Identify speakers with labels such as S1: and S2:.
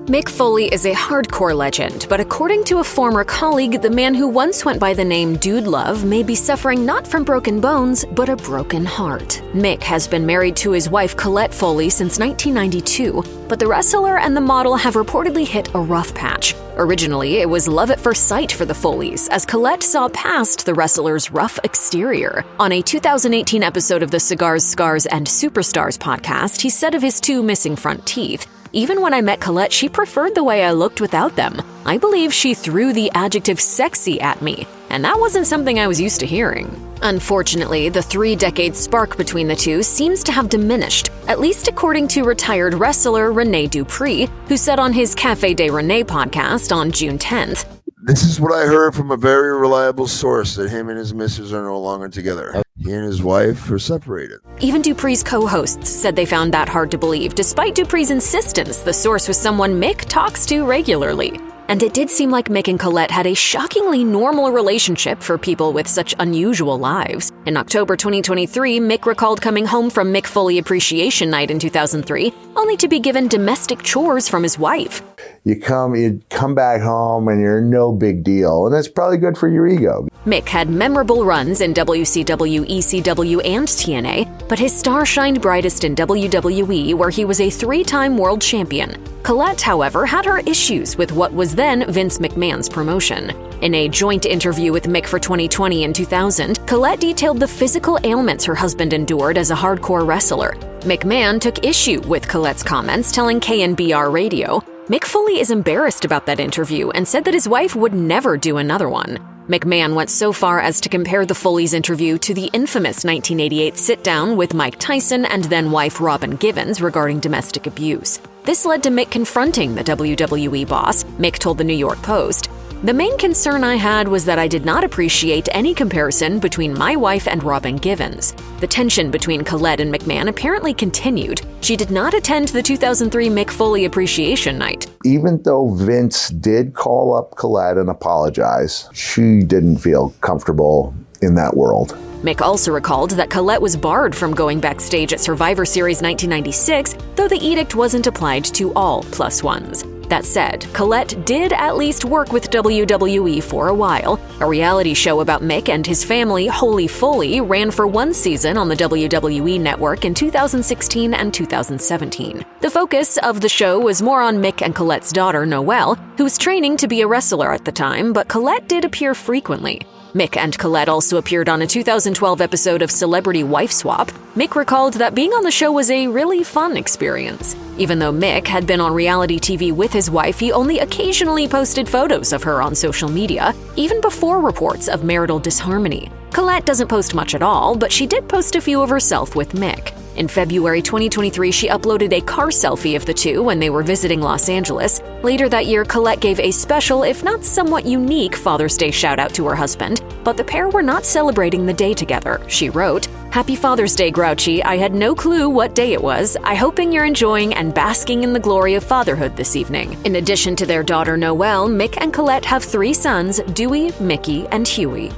S1: Mick Foley is a hardcore legend, but according to a former colleague, the man who once went by the name Dude Love may be suffering not from broken bones, but a broken heart. Mick has been married to his wife Colette Foley since 1992, but the wrestler and the model have reportedly hit a rough patch. Originally, it was love at first sight for the Foleys, as Colette saw past the wrestler's rough exterior. On a 2018 episode of the Cigars, Scars, and Superstars podcast, he said of his two missing front teeth, "Even when I met Colette, she preferred the way I looked without them. I believe she threw the adjective sexy at me, and that wasn't something I was used to hearing." Unfortunately, the 3-decade spark between the two seems to have diminished, at least according to retired wrestler Rene Dupree, who said on his Cafe de Rene podcast on June 10th,
S2: "This is what I heard from a very reliable source, that him and his missus are no longer together. He and his wife are separated."
S1: Even Dupree's co-hosts said they found that hard to believe, despite Dupree's insistence the source was someone Mick talks to regularly. And it did seem like Mick and Colette had a shockingly normal relationship for people with such unusual lives. In October 2023, Mick recalled coming home from Mick Foley Appreciation Night in 2003, only to be given domestic chores from his wife.
S3: You come back home and you're no big deal, and that's probably good for your ego.
S1: Mick had memorable runs in WCW, ECW, and TNA, but his star shined brightest in WWE, where he was a 3-time world champion. Colette, however, had her issues with what was then Vince McMahon's promotion. In a joint interview with Mick for 2020 and 2000, Colette detailed the physical ailments her husband endured as a hardcore wrestler. McMahon took issue with Colette's comments, telling KNBR Radio, "Mick Foley is embarrassed about that interview and said that his wife would never do another one." McMahon went so far as to compare the Foley's interview to the infamous 1988 sit-down with Mike Tyson and then-wife Robin Givens regarding domestic abuse. This led to Mick confronting the WWE boss. Mick told the New York Post, "The main concern I had was that I did not appreciate any comparison between my wife and Robin Givens." The tension between Colette and McMahon apparently continued. She did not attend the 2003 Mick Foley Appreciation Night.
S3: Even though Vince did call up Colette and apologize, she didn't feel comfortable in that world.
S1: Mick also recalled that Colette was barred from going backstage at Survivor Series 1996, though the edict wasn't applied to all Plus Ones. That said, Colette did at least work with WWE for a while. A reality show about Mick and his family, Holy Foley, ran for one season on the WWE Network in 2016 and 2017. The focus of the show was more on Mick and Colette's daughter, Noelle, who was training to be a wrestler at the time, but Colette did appear frequently. Mick and Colette also appeared on a 2012 episode of Celebrity Wife Swap. Mick recalled that being on the show was a really fun experience. Even though Mick had been on reality TV with his wife, he only occasionally posted photos of her on social media, even before reports of marital disharmony. Colette doesn't post much at all, but she did post a few of herself with Mick. In February 2023, she uploaded a car selfie of the two when they were visiting Los Angeles. Later that year, Colette gave a special, if not somewhat unique, Father's Day shout-out to her husband, but the pair were not celebrating the day together. She wrote, "Happy Father's Day, Grouchy. I had no clue what day it was. I'm hoping you're enjoying and basking in the glory of fatherhood this evening." In addition to their daughter Noelle, Mick and Colette have 3 sons, Dewey, Mickey, and Huey.